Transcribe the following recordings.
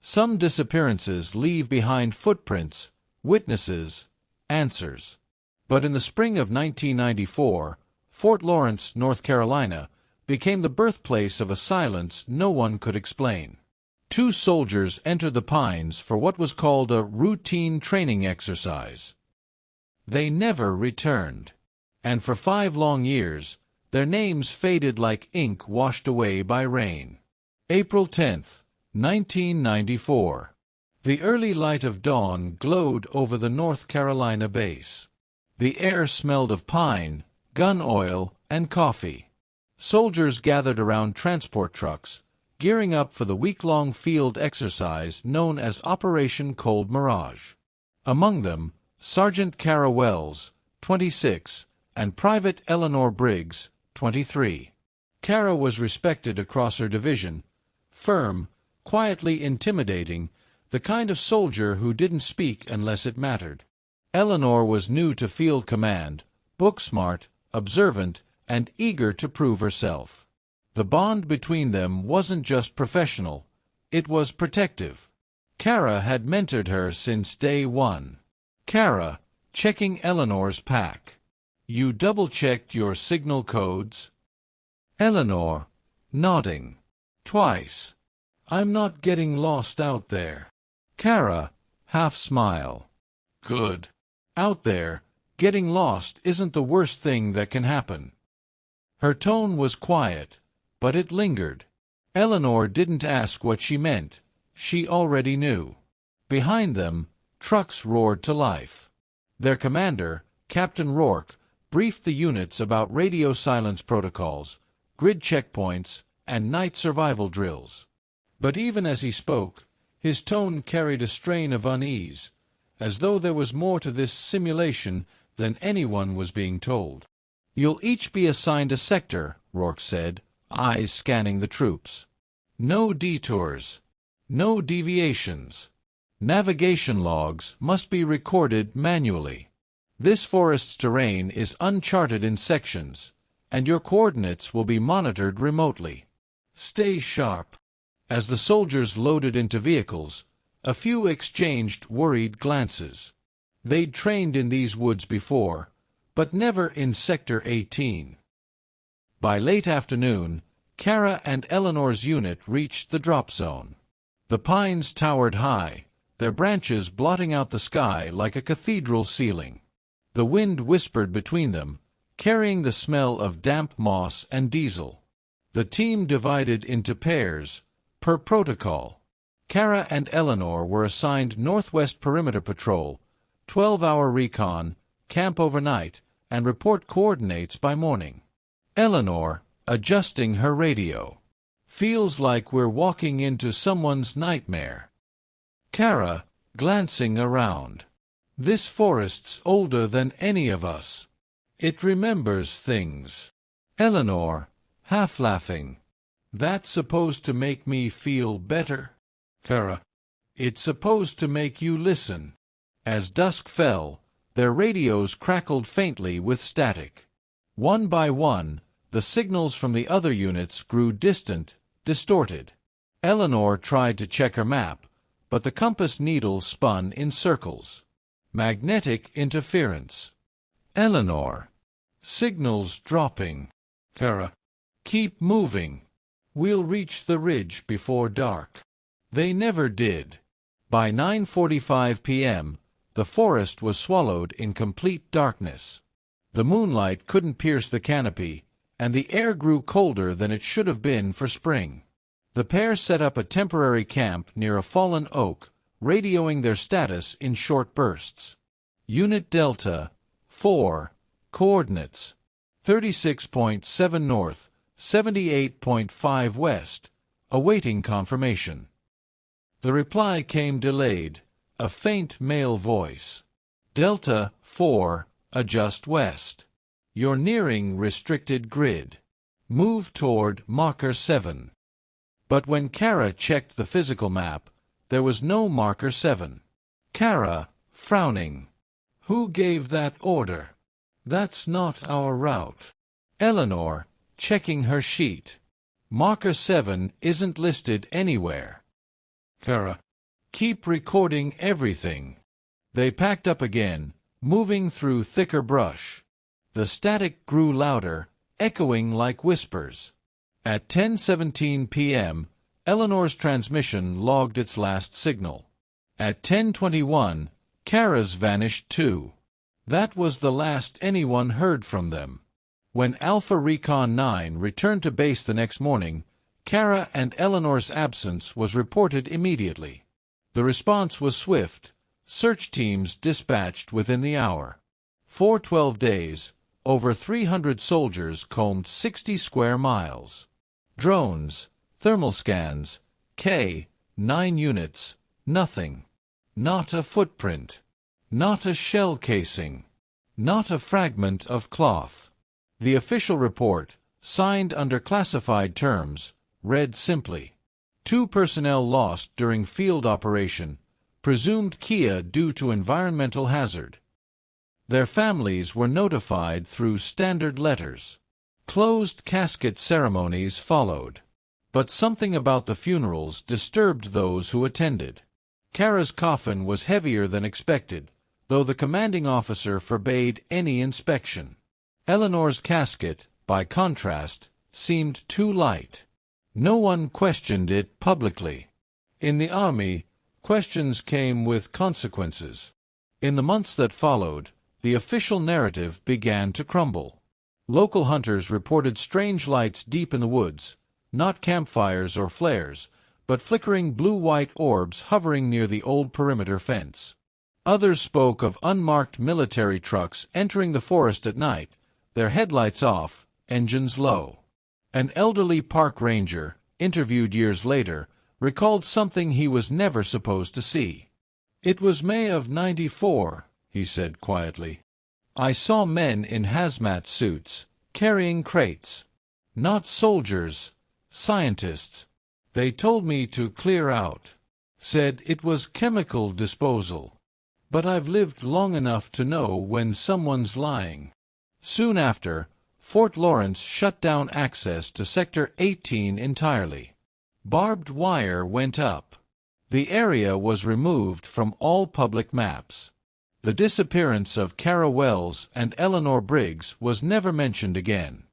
Some disappearances leave behind footprints, witnesses, answers. But in the spring of 1994, Fort Lawrence, North Carolina, became the birthplace of a silence no one could explain. 2 soldiers entered the pines for what was called a routine training exercise. They never returned, and for 5 long years, their names faded like ink washed away by rain. April 10, 1994. The early light of dawn glowed over the North Carolina base. The air smelled of pine, gun oil, and coffee. Soldiers gathered around transport trucks, gearing up for the week-long field exercise known as Operation Cold Mirage. Among them, Sergeant Kara Wells, 26, and Private Eleanor Briggs, 23. Kara was respected across her division, firm, quietly intimidating, the kind of soldier who didn't speak unless it mattered. Eleanor was new to field command, book-smart, observant, and eager to prove herself. The bond between them wasn't just professional, it was protective. Kara had mentored her since day one. Kara, checking Eleanor's pack. You double-checked your signal codes? Eleanor, nodding. Twice. I'm not getting lost out there. Kara, half-smile. Good. Out there, getting lost isn't the worst thing that can happen. Her tone was quiet, but it lingered. Eleanor didn't ask what she meant. She already knew. Behind them, trucks roared to life. Their commander, Captain Rourke, briefed the units about radio silence protocols, grid checkpoints, and night survival drills. But even as he spoke, his tone carried a strain of unease, as though there was more to this simulation than anyone was being told. You'll each be assigned a sector, Rourke said, eyes scanning the troops. No detours. No deviations. Navigation logs must be recorded manually. This forest's terrain is uncharted in sections, and your coordinates will be monitored remotely. Stay sharp. As the soldiers loaded into vehicles, a few exchanged worried glances. They'd trained in these woods before, but never in Sector 18. By late afternoon, Kara and Eleanor's unit reached the drop zone. The pines towered high, their branches blotting out the sky like a cathedral ceiling. The wind whispered between them, carrying the smell of damp moss and diesel. The team divided into pairs, per protocol. Kara and Eleanor were assigned Northwest Perimeter Patrol, 12-hour recon, camp overnight, and report coordinates by morning. Eleanor, adjusting her radio. Feels like we're walking into someone's nightmare. Kara, glancing around. This forest's older than any of us. It remembers things. Eleanor, half laughing. That's supposed to make me feel better? Kara, it's supposed to make you listen. As dusk fell, their radios crackled faintly with static. One by one, the signals from the other units grew distant, distorted. Eleanor tried to check her map, but the compass needle spun in circles. Magnetic interference. Eleanor. Signals dropping. Kara. Keep moving. We'll reach the ridge before dark. They never did. By 9:45 p.m., the forest was swallowed in complete darkness. The moonlight couldn't pierce the canopy, and the air grew colder than it should have been for spring. The pair set up a temporary camp near a fallen oak, radioing their status in short bursts. Unit Delta, 4, coordinates, 36.7 north, 78.5 west, awaiting confirmation. The reply came delayed, a faint male voice. Delta, 4, adjust west. You're nearing restricted grid. Move toward marker 7. But when Kara checked the physical map, there was no marker 7. Kara, frowning. Who gave that order? That's not our route. Eleanor, checking her sheet. Marker 7 isn't listed anywhere. Kara, Keep recording everything." They packed up again, moving through thicker brush. The static grew louder, echoing like whispers. At 10:17 p.m., Eleanor's transmission logged its last signal. At 10:21, Kara's vanished too. That was the last anyone heard from them. When Alpha Recon 9 returned to base the next morning, Kara and Eleanor's absence was reported immediately. The response was swift. Search teams dispatched within the hour. For 12 days, over 300 soldiers combed 60 square miles. Drones, thermal scans, K-9 units, nothing. Not a footprint. Not a shell casing. Not a fragment of cloth. The official report, signed under classified terms, read simply: 2 personnel lost during field operation, presumed Kia due to environmental hazard. Their families were notified through standard letters. Closed casket ceremonies followed. But something about the funerals disturbed those who attended. Kara's coffin was heavier than expected, though the commanding officer forbade any inspection. Eleanor's casket, by contrast, seemed too light. No one questioned it publicly. In the army, questions came with consequences. In the months that followed, the official narrative began to crumble. Local hunters reported strange lights deep in the woods, not campfires or flares, but flickering blue-white orbs hovering near the old perimeter fence. Others spoke of unmarked military trucks entering the forest at night, their headlights off, engines low. An elderly park ranger, interviewed years later, recalled something he was never supposed to see. "It was May of '94, he said quietly. "I saw men in hazmat suits, carrying crates. Not soldiers, scientists. They told me to clear out. Said it was chemical disposal. But I've lived long enough to know when someone's lying." Soon after, Fort Lawrence shut down access to Sector 18 entirely. Barbed wire went up. The area was removed from all public maps. The disappearance of Kara Wells and Eleanor Briggs was never mentioned again.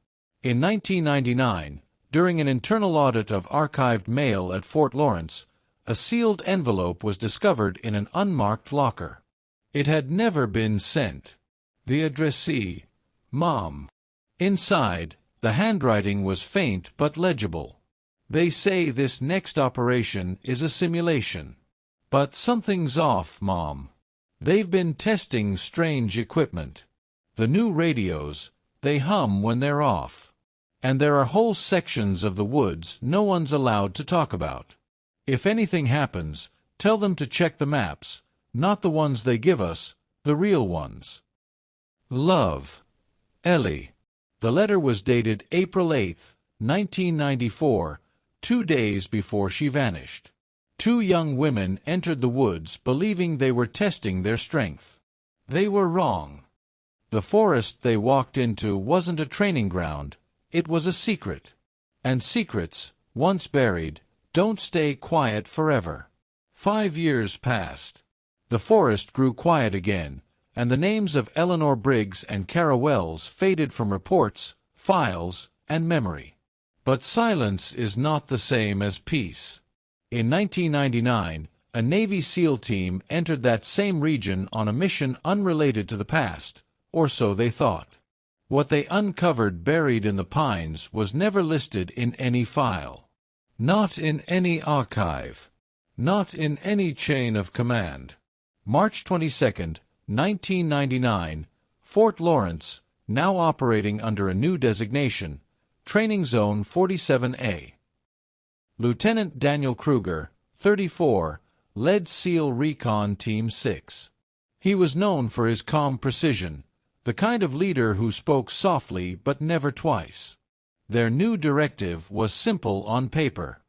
In 1999, during an internal audit of archived mail at Fort Lawrence, a sealed envelope was discovered in an unmarked locker. It had never been sent. The addressee, Mom. Inside, the handwriting was faint but legible. "They say this next operation is a simulation. But something's off, Mom. They've been testing strange equipment. The new radios, they hum when they're off. And there are whole sections of the woods no one's allowed to talk about. If anything happens, tell them to check the maps, not the ones they give us, the real ones. Love. Ellie." The letter was dated April 8, 1994, 2 days before she vanished. 2 young women entered the woods believing they were testing their strength. They were wrong. The forest they walked into wasn't a training ground, it was a secret. And secrets, once buried, don't stay quiet forever. 5 years passed. The forest grew quiet again, and the names of Eleanor Briggs and Kara Wells faded from reports, files, and memory. But silence is not the same as peace. In 1999, a Navy SEAL team entered that same region on a mission unrelated to the past, or so they thought. What they uncovered buried in the pines was never listed in any file. Not in any archive. Not in any chain of command. March 22, 1999, Fort Lawrence, now operating under a new designation, Training Zone 47A. Lieutenant Daniel Kruger, 34, led SEAL Recon Team 6. He was known for his calm precision, the kind of leader who spoke softly but never twice. Their new directive was simple on paper.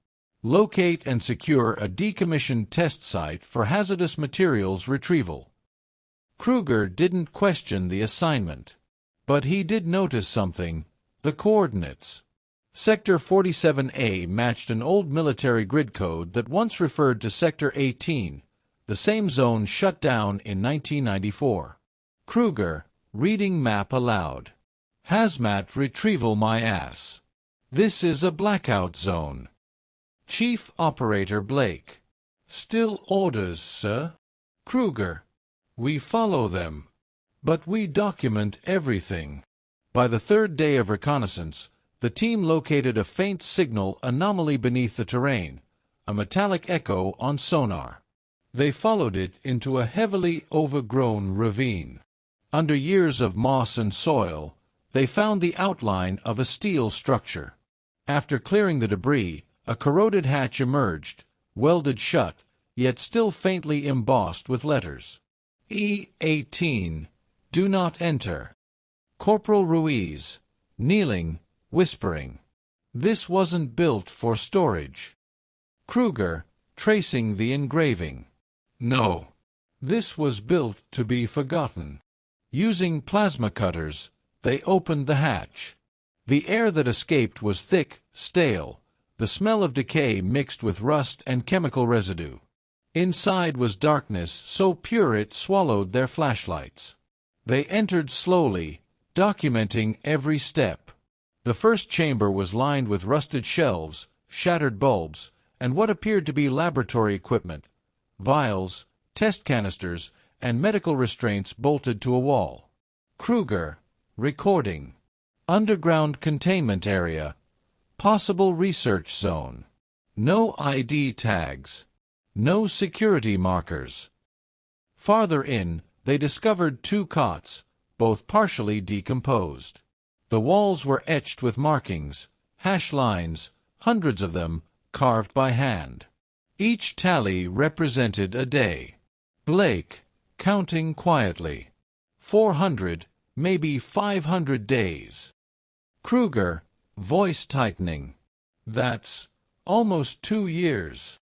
Locate and secure a decommissioned test site for hazardous materials retrieval. Kruger didn't question the assignment. But he did notice something: the coordinates. Sector 47A matched an old military grid code that once referred to Sector 18, the same zone shut down in 1994. Kruger, reading map aloud. Hazmat retrieval my ass. This is a blackout zone. Chief Operator Blake. Still orders, sir. Kruger. We follow them. But we document everything. By the third day of reconnaissance, the team located a faint signal anomaly beneath the terrain, a metallic echo on sonar. They followed it into a heavily overgrown ravine. Under years of moss and soil, they found the outline of a steel structure. After clearing the debris, a corroded hatch emerged, welded shut, yet still faintly embossed with letters. E18, do not enter. Corporal Ruiz, kneeling, whispering. This wasn't built for storage. Kruger, tracing the engraving. No. This was built to be forgotten. Using plasma cutters, they opened the hatch. The air that escaped was thick, stale, the smell of decay mixed with rust and chemical residue. Inside was darkness so pure it swallowed their flashlights. They entered slowly, documenting every step. The first chamber was lined with rusted shelves, shattered bulbs, and what appeared to be laboratory equipment, vials, test canisters, and medical restraints bolted to a wall. Kruger, recording. Underground containment area. Possible research zone. No ID tags. No security markers. Farther in, they discovered 2 cots, both partially decomposed. The walls were etched with markings, hash lines, hundreds of them, carved by hand. Each tally represented a day. Blake, counting quietly. 400, maybe 500 days. Kruger, voice tightening. That's almost 2 years.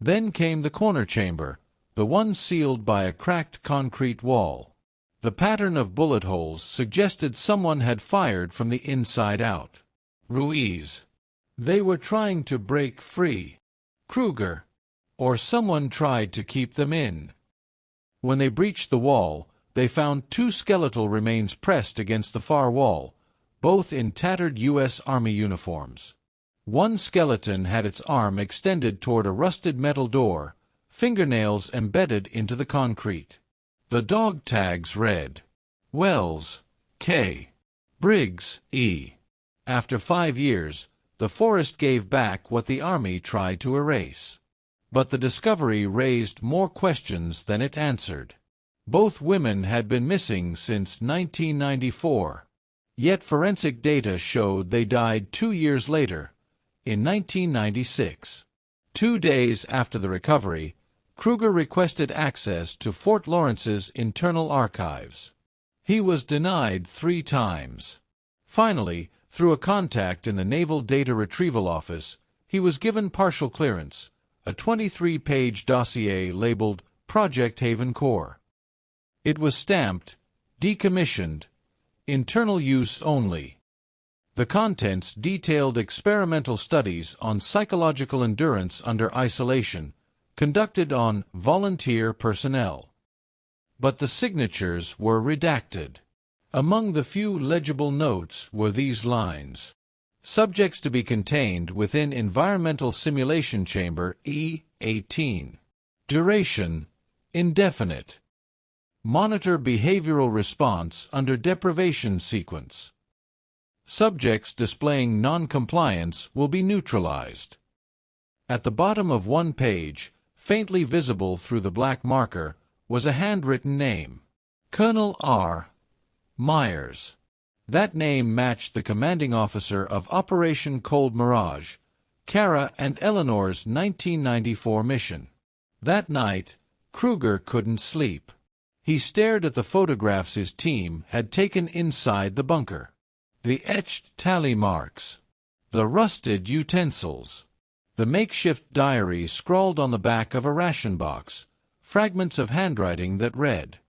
Then came the corner chamber, the one sealed by a cracked concrete wall. The pattern of bullet holes suggested someone had fired from the inside out. Ruiz. They were trying to break free. Kruger. Or someone tried to keep them in. When they breached the wall, they found 2 skeletal remains pressed against the far wall, both in tattered U.S. Army uniforms. One skeleton had its arm extended toward a rusted metal door, fingernails embedded into the concrete. The dog tags read, Wells, K. Briggs, E. After 5 years, the forest gave back what the Army tried to erase. But the discovery raised more questions than it answered. Both women had been missing since 1994. Yet forensic data showed they died 2 years later, in 1996. 2 days after the recovery, Kruger requested access to Fort Lawrence's internal archives. He was denied 3 times. Finally, through a contact in the Naval Data Retrieval Office, he was given partial clearance, a 23-page dossier labeled Project Havencore. It was stamped, decommissioned, internal use only. The contents detailed experimental studies on psychological endurance under isolation, conducted on volunteer personnel. But the signatures were redacted. Among the few legible notes were these lines. Subjects to be contained within Environmental Simulation Chamber E18. Duration, indefinite. Monitor behavioral response under deprivation sequence. Subjects displaying non-compliance will be neutralized. At the bottom of one page, faintly visible through the black marker, was a handwritten name. Colonel R. Myers. That name matched the commanding officer of Operation Cold Mirage, Kara and Eleanor's 1994 mission. That night, Kruger couldn't sleep. He stared at the photographs his team had taken inside the bunker. The etched tally marks. The rusted utensils. The makeshift diary scrawled on the back of a ration box. Fragments of handwriting that read,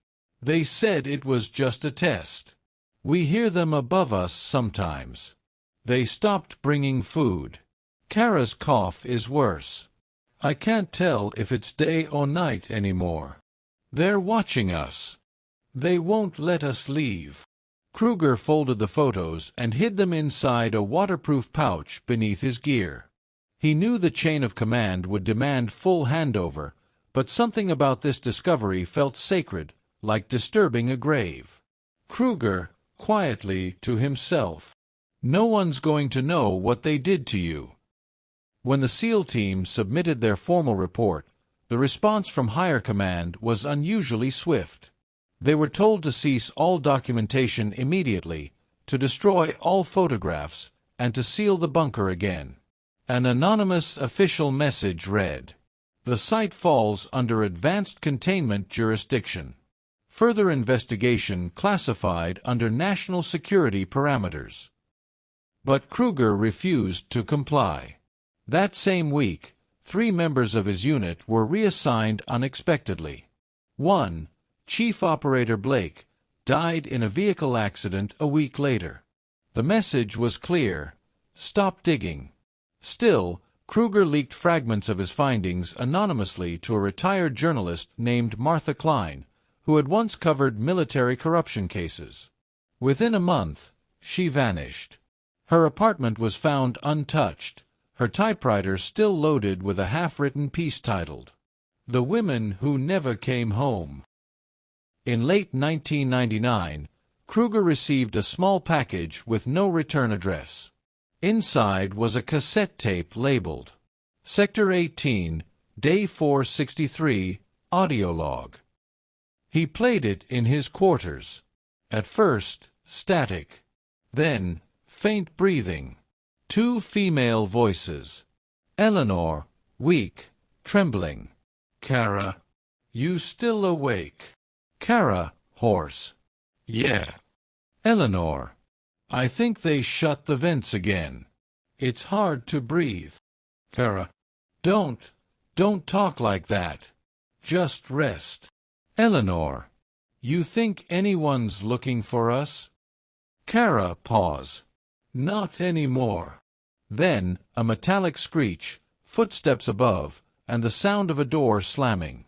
"They said it was just a test. We hear them above us sometimes." They stopped bringing food. Kara's cough is worse. I can't tell if it's day or night anymore. They're watching us. They won't let us leave. Kruger folded the photos and hid them inside a waterproof pouch beneath his gear. He knew the chain of command would demand full handover, but something about this discovery felt sacred, like disturbing a grave. Kruger, quietly to himself. No one's going to know what they did to you. When the SEAL team submitted their formal report, the response from higher command was unusually swift. They were told to cease all documentation immediately, to destroy all photographs, and to seal the bunker again. An anonymous official message read, "The site falls under advanced containment jurisdiction. Further investigation classified under national security parameters." But Kruger refused to comply. That same week, 3 members of his unit were reassigned unexpectedly. 1, Chief Operator Blake, died in a vehicle accident a week later. The message was clear: stop digging. Still, Kruger leaked fragments of his findings anonymously to a retired journalist named Martha Klein, who had once covered military corruption cases. Within a month, she vanished. Her apartment was found untouched, her typewriter still loaded with a half-written piece titled, "The Women Who Never Came Home." In late 1999, Kruger received a small package with no return address. Inside was a cassette tape labeled, Sector 18, Day 463, Audio Log. He played it in his quarters. At first, static. Then, faint breathing. 2 female voices. Eleanor, weak, trembling. "Kara, you still awake?" Kara, hoarse. "Yeah." Eleanor, "I think they shut the vents again. It's hard to breathe." Kara, Don't talk like that. Just rest." Eleanor, "You think anyone's looking for us?" Kara, pause. "Not anymore." Then, a metallic screech, footsteps above, and the sound of a door slamming.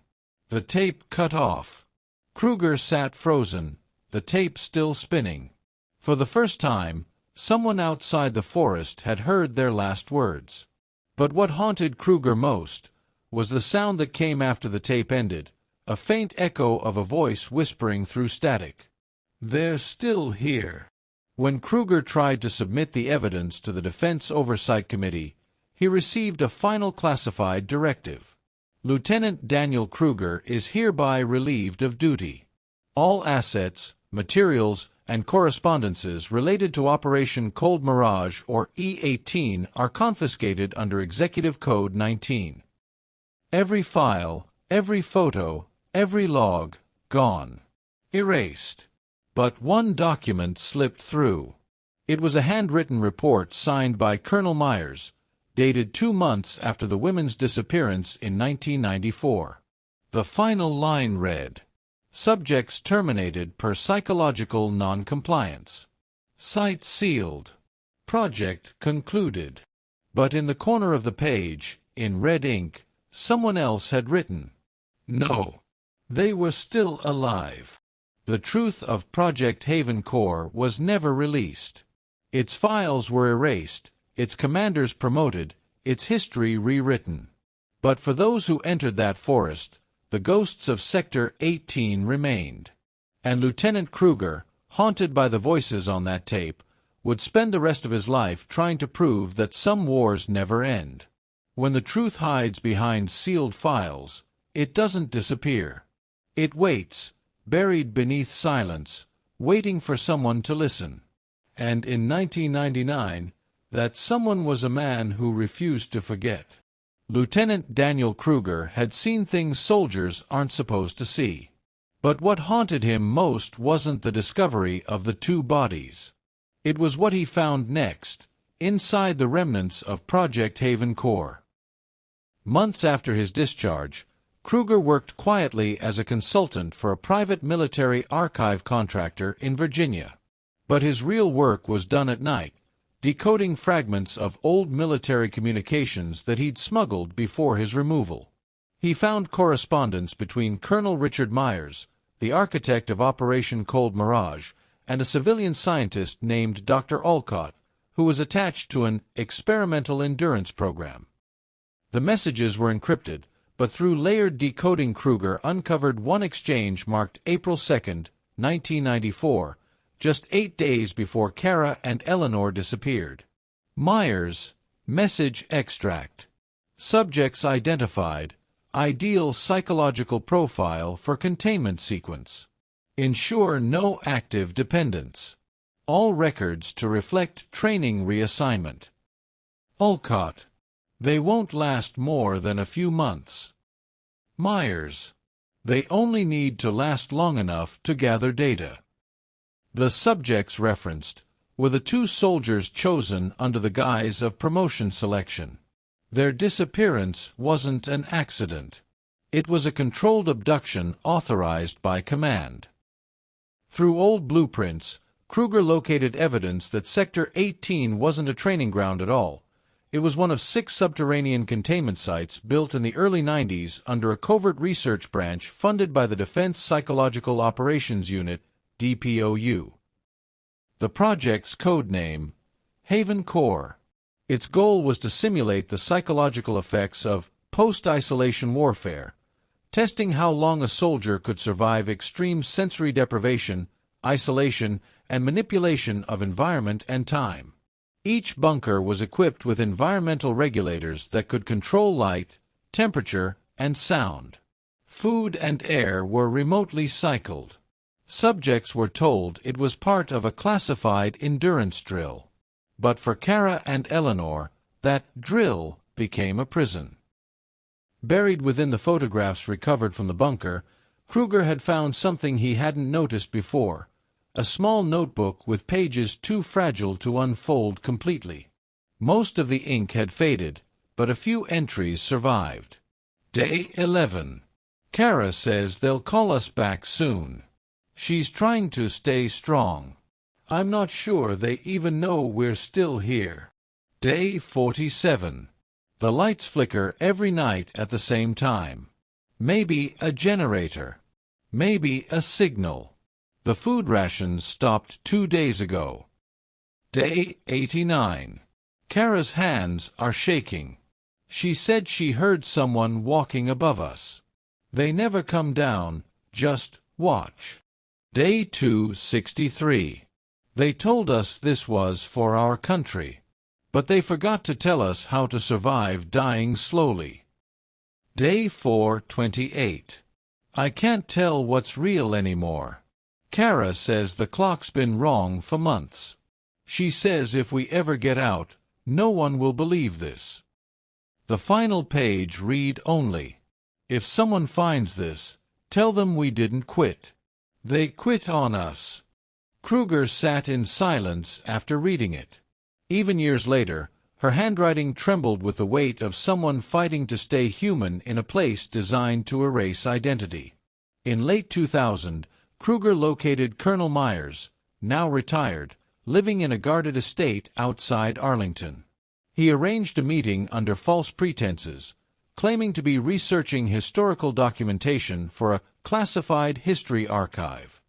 The tape cut off. Kruger sat frozen, the tape still spinning. For the first time, someone outside the forest had heard their last words. But what haunted Kruger most was the sound that came after the tape ended, a faint echo of a voice whispering through static. "They're still here." When Kruger tried to submit the evidence to the Defense Oversight Committee, he received a final classified directive. Lieutenant Daniel Kruger is hereby relieved of duty. All assets, materials, and correspondences related to Operation Cold Mirage or E-18 are confiscated under Executive Code 19. Every file, every photo, every log, gone. Erased. But one document slipped through. It was a handwritten report signed by Colonel Myers, dated 2 months after the women's disappearance in 1994. The final line read, "Subjects terminated per psychological non-compliance. Site sealed. Project concluded." But in the corner of the page, in red ink, someone else had written, "No. They were still alive." The truth of Project Havencore was never released. Its files were erased, its commanders promoted, its history rewritten. But for those who entered that forest, the ghosts of Sector 18 remained. And Lieutenant Kruger, haunted by the voices on that tape, would spend the rest of his life trying to prove that some wars never end. When the truth hides behind sealed files, it doesn't disappear. It waits, buried beneath silence, waiting for someone to listen. And in 1999, that someone was a man who refused to forget. Lieutenant Daniel Kruger had seen things soldiers aren't supposed to see. But what haunted him most wasn't the discovery of the 2 bodies. It was what he found next, inside the remnants of Project Havencore. Months after his discharge, Kruger worked quietly as a consultant for a private military archive contractor in Virginia. But his real work was done at night, decoding fragments of old military communications that he'd smuggled before his removal. He found correspondence between Colonel Richard Myers, the architect of Operation Cold Mirage, and a civilian scientist named Dr. Olcott, who was attached to an experimental endurance program. The messages were encrypted, but through layered decoding Kruger uncovered one exchange marked April 2, 1994, just 8 days before Kara and Eleanor disappeared. Myers, message extract. Subjects identified, ideal psychological profile for containment sequence. Ensure no active dependence. All records to reflect training reassignment. Olcott. They won't last more than a few months. Myers. They only need to last long enough to gather data. The subjects referenced were the 2 soldiers chosen under the guise of promotion selection. Their disappearance wasn't an accident. It was a controlled abduction authorized by command. Through old blueprints, Kruger located evidence that Sector 18 wasn't a training ground at all. It was one of 6 subterranean containment sites built in the early 90s under a covert research branch funded by the Defense Psychological Operations Unit, DPOU. The project's code name, Havencore. Its goal was to simulate the psychological effects of post-isolation warfare, testing how long a soldier could survive extreme sensory deprivation, isolation, and manipulation of environment and time. Each bunker was equipped with environmental regulators that could control light, temperature, and sound. Food and air were remotely cycled. Subjects were told it was part of a classified endurance drill. But for Kara and Eleanor, that drill became a prison. Buried within the photographs recovered from the bunker, Kruger had found something he hadn't noticed before. A small notebook with pages too fragile to unfold completely. Most of the ink had faded, but a few entries survived. Day 11. Kara says they'll call us back soon. She's trying to stay strong. I'm not sure they even know we're still here. Day 47. The lights flicker every night at the same time. Maybe a generator. Maybe a signal. The food rations stopped 2 days ago. Day 89. Kara's hands are shaking. She said she heard someone walking above us. They never come down, just watch. Day 263. They told us this was for our country. But they forgot to tell us how to survive dying slowly. Day 428. I can't tell what's real anymore. Kara says the clock's been wrong for months. She says if we ever get out, no one will believe this. The final page read only. If someone finds this, tell them we didn't quit. They quit on us. Kruger sat in silence after reading it. Even years later, her handwriting trembled with the weight of someone fighting to stay human in a place designed to erase identity. In late 2000, Kruger located Colonel Myers, now retired, living in a guarded estate outside Arlington. He arranged a meeting under false pretenses, claiming to be researching historical documentation for a classified history archive.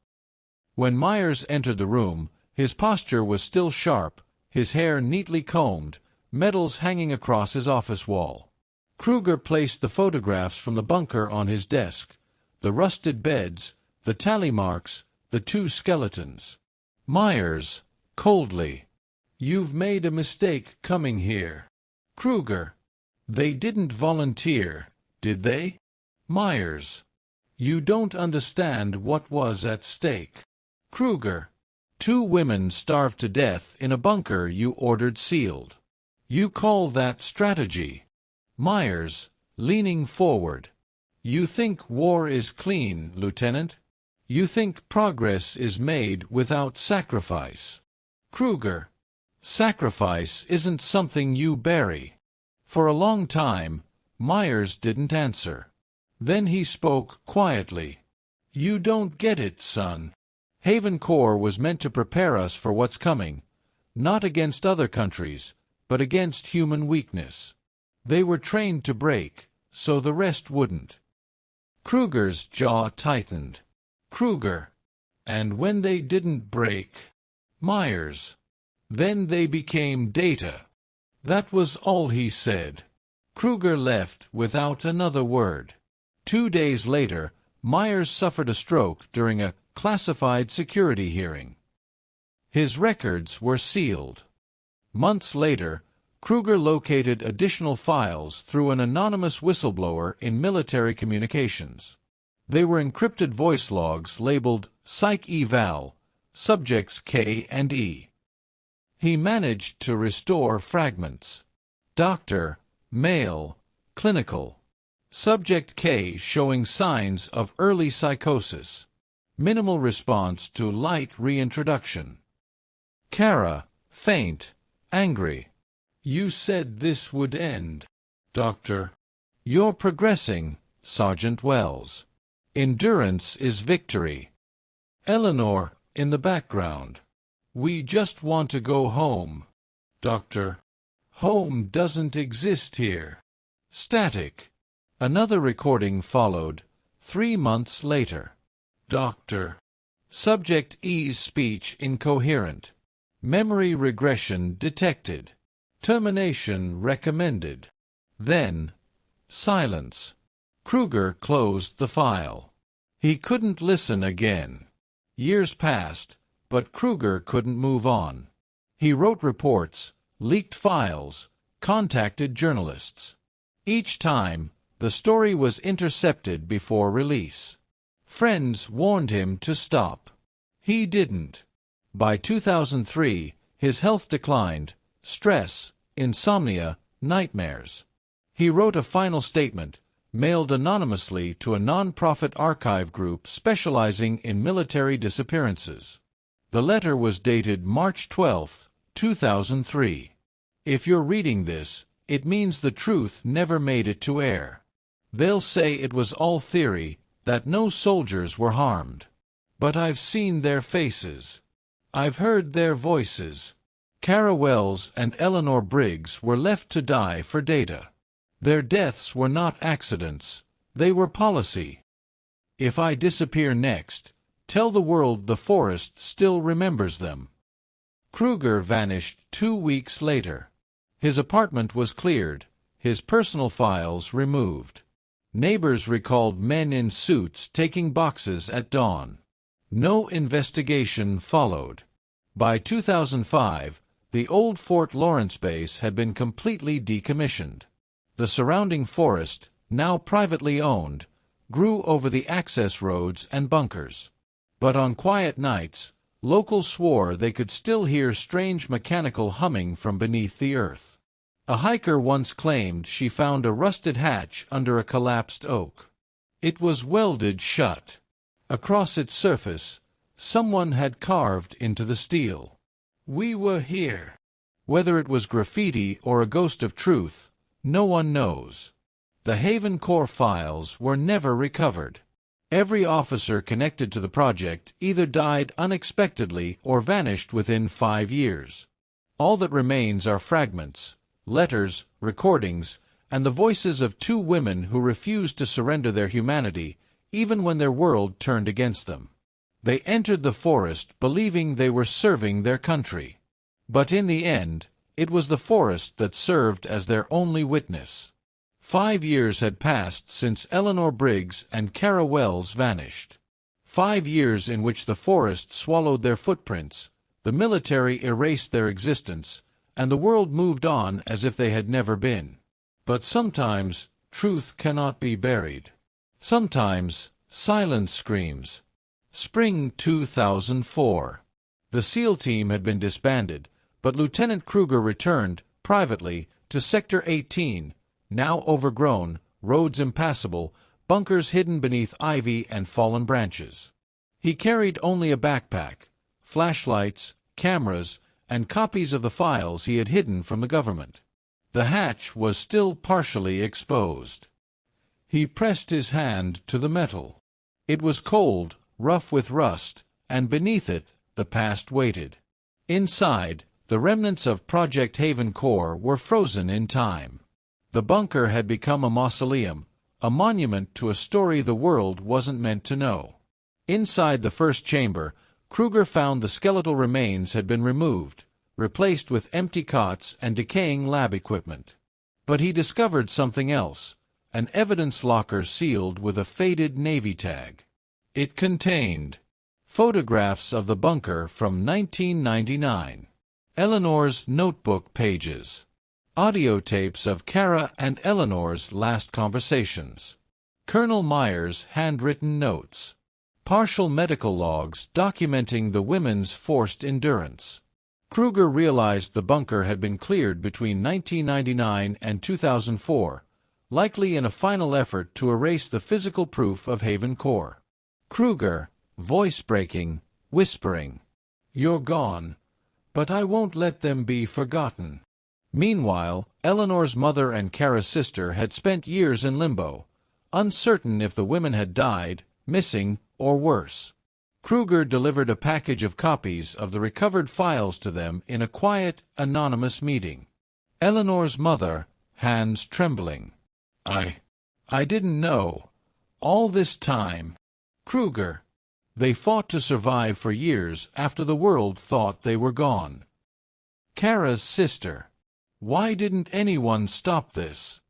When Myers entered the room, his posture was still sharp, his hair neatly combed, medals hanging across his office wall. Kruger placed the photographs from the bunker on his desk, the rusted beds, the tally marks, the 2 skeletons. Myers, coldly. You've made a mistake coming here. Kruger. They didn't volunteer, did they? Myers. You don't understand what was at stake. Kruger. 2 women starved to death in a bunker you ordered sealed. You call that strategy? Myers, leaning forward. You think war is clean, Lieutenant? You think progress is made without sacrifice? Kruger. Sacrifice isn't something you bury. For a long time, Myers didn't answer. Then he spoke quietly. You don't get it, son. Havencore was meant to prepare us for what's coming, not against other countries, but against human weakness. They were trained to break, so the rest wouldn't. Kruger's jaw tightened. Kruger. And when they didn't break, Myers. Then they became Data. That was all he said. Kruger left without another word. 2 days later, Myers suffered a stroke during a classified security hearing. His records were sealed. Months later, Kruger located additional files through an anonymous whistleblower in military communications. They were encrypted voice logs labeled Psych Eval, subjects K and E. He managed to restore fragments. Doctor, male, clinical. Subject K showing signs of early psychosis. Minimal response to light reintroduction. Kara, faint, angry. You said this would end, Doctor. You're progressing, Sergeant Wells. Endurance is victory. Eleanor, in the background. We just want to go home, Doctor. Home doesn't exist here. Static. Another recording followed, 3 months later. Doctor. Subject E's speech incoherent. Memory regression detected. Termination recommended. Then, silence. Kruger closed the file. He couldn't listen again. Years passed, but Kruger couldn't move on. He wrote reports, leaked files, contacted journalists. Each time, the story was intercepted before release. Friends warned him to stop. He didn't. By 2003, his health declined, stress, insomnia, nightmares. He wrote a final statement, mailed anonymously to a non-profit archive group specializing in military disappearances. The letter was dated March 12, 2003. If you're reading this, it means the truth never made it to air. They'll say it was all theory, that no soldiers were harmed. But I've seen their faces. I've heard their voices. Kara Wells and Eleanor Briggs were left to die for Data. Their deaths were not accidents, they were policy. If I disappear next, tell the world the forest still remembers them. Kruger vanished 2 weeks later. His apartment was cleared, his personal files removed. Neighbors recalled men in suits taking boxes at dawn. No investigation followed. By 2005, the old Fort Lawrence base had been completely decommissioned. The surrounding forest, now privately owned, grew over the access roads and bunkers. But on quiet nights, locals swore they could still hear strange mechanical humming from beneath the earth. A hiker once claimed she found a rusted hatch under a collapsed oak. It was welded shut. Across its surface, someone had carved into the steel. We were here. Whether it was graffiti or a ghost of truth, no one knows. The Havencore files were never recovered. Every officer connected to the project either died unexpectedly or vanished within 5 years. All that remains are fragments, letters, recordings, and the voices of 2 women who refused to surrender their humanity, even when their world turned against them. They entered the forest believing they were serving their country. But in the end, it was the forest that served as their only witness. 5 years had passed since Eleanor Briggs and Kara Wells vanished. 5 years in which the forest swallowed their footprints, the military erased their existence, and the world moved on as if they had never been. But sometimes, truth cannot be buried. Sometimes, silence screams. Spring 2004. The SEAL team had been disbanded, but Lieutenant Kruger returned, privately, to Sector 18, now overgrown, roads impassable, bunkers hidden beneath ivy and fallen branches. He carried only a backpack, flashlights, cameras, and copies of the files he had hidden from the government. The hatch was still partially exposed. He pressed his hand to the metal. It was cold, rough with rust, and beneath it, the past waited. Inside, The remnants of Project Havencore were frozen in time. The bunker had become a mausoleum, a monument to a story the world wasn't meant to know. Inside the first chamber, Kruger found the skeletal remains had been removed, replaced with empty cots and decaying lab equipment. But he discovered something else, an evidence locker sealed with a faded Navy tag. It contained photographs of the bunker from 1999, Eleanor's notebook pages, audio tapes of Kara and Eleanor's last conversations, Colonel Myers' handwritten notes, partial medical logs documenting the women's forced endurance. Kruger realized the bunker had been cleared between 1999 and 2004, likely in a final effort to erase the physical proof of Havencore. Kruger, voice breaking, whispering, "You're gone, but I won't let them be forgotten." Meanwhile, Eleanor's mother and Kara's sister had spent years in limbo, uncertain if the women had died, missing, or worse. Kruger delivered a package of copies of the recovered files to them in a quiet, anonymous meeting. Eleanor's mother, hands trembling. I didn't know. All this time. Kruger. They fought to survive for years after the world thought they were gone. Kara's sister. Why didn't anyone stop this?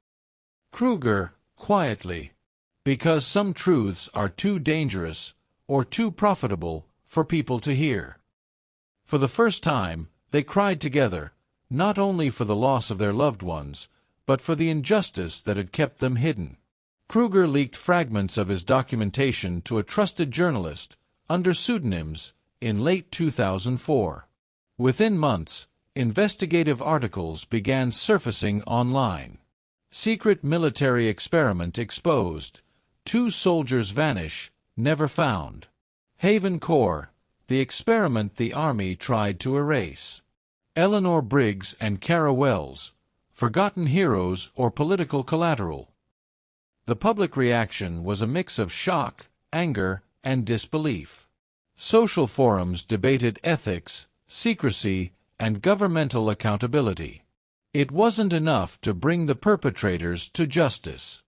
Kruger, quietly. Because some truths are too dangerous or too profitable for people to hear. For the first time, they cried together, not only for the loss of their loved ones, but for the injustice that had kept them hidden. Kruger leaked fragments of his documentation to a trusted journalist, under pseudonyms, in late 2004. Within months, investigative articles began surfacing online. Secret military experiment exposed. 2 soldiers vanish, never found. Havencore, the experiment the Army tried to erase. Eleanor Briggs and Kara Wells, forgotten heroes or political collateral. The public reaction was a mix of shock, anger, and disbelief. Social forums debated ethics, secrecy, and governmental accountability. It wasn't enough to bring the perpetrators to justice.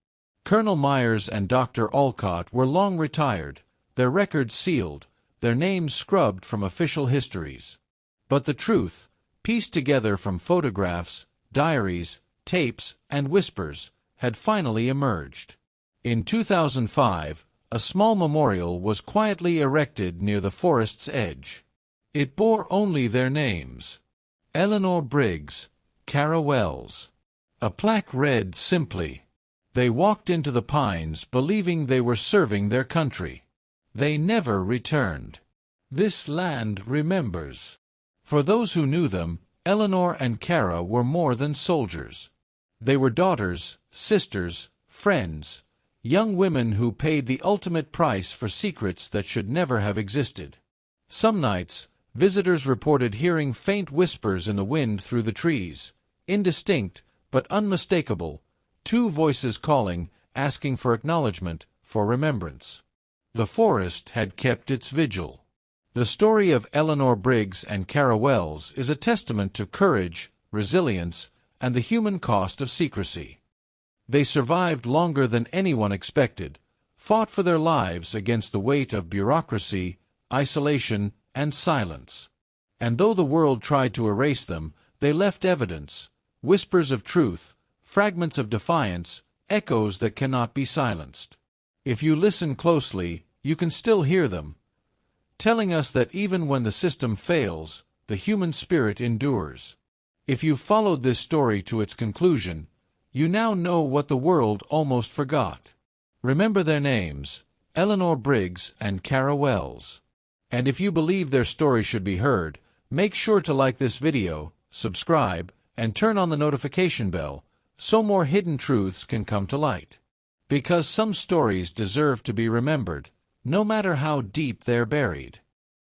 Colonel Myers and Dr. Olcott were long retired, their records sealed, their names scrubbed from official histories. But the truth, pieced together from photographs, diaries, tapes, and whispers, had finally emerged. In 2005, a small memorial was quietly erected near the forest's edge. It bore only their names. Eleanor Briggs, Kara Wells. A plaque read simply, "They walked into the pines believing they were serving their country. They never returned. This land remembers." For those who knew them, Eleanor and Kara were more than soldiers. They were daughters, sisters, friends, young women who paid the ultimate price for secrets that should never have existed. Some nights, visitors reported hearing faint whispers in the wind through the trees, indistinct but unmistakable, 2 voices calling, asking for acknowledgement, for remembrance. The forest had kept its vigil. The story of Eleanor Briggs and Kara Wells is a testament to courage, resilience, and the human cost of secrecy. They survived longer than anyone expected, fought for their lives against the weight of bureaucracy, isolation, and silence. And though the world tried to erase them, they left evidence, whispers of truth, fragments of defiance, echoes that cannot be silenced. If you listen closely, you can still hear them, telling us that even when the system fails, the human spirit endures. If you followed this story to its conclusion, you now know what the world almost forgot. Remember their names, Eleanor Briggs and Kara Wells. And if you believe their story should be heard, make sure to like this video, subscribe, and turn on the notification bell, so more hidden truths can come to light. Because some stories deserve to be remembered, no matter how deep they're buried.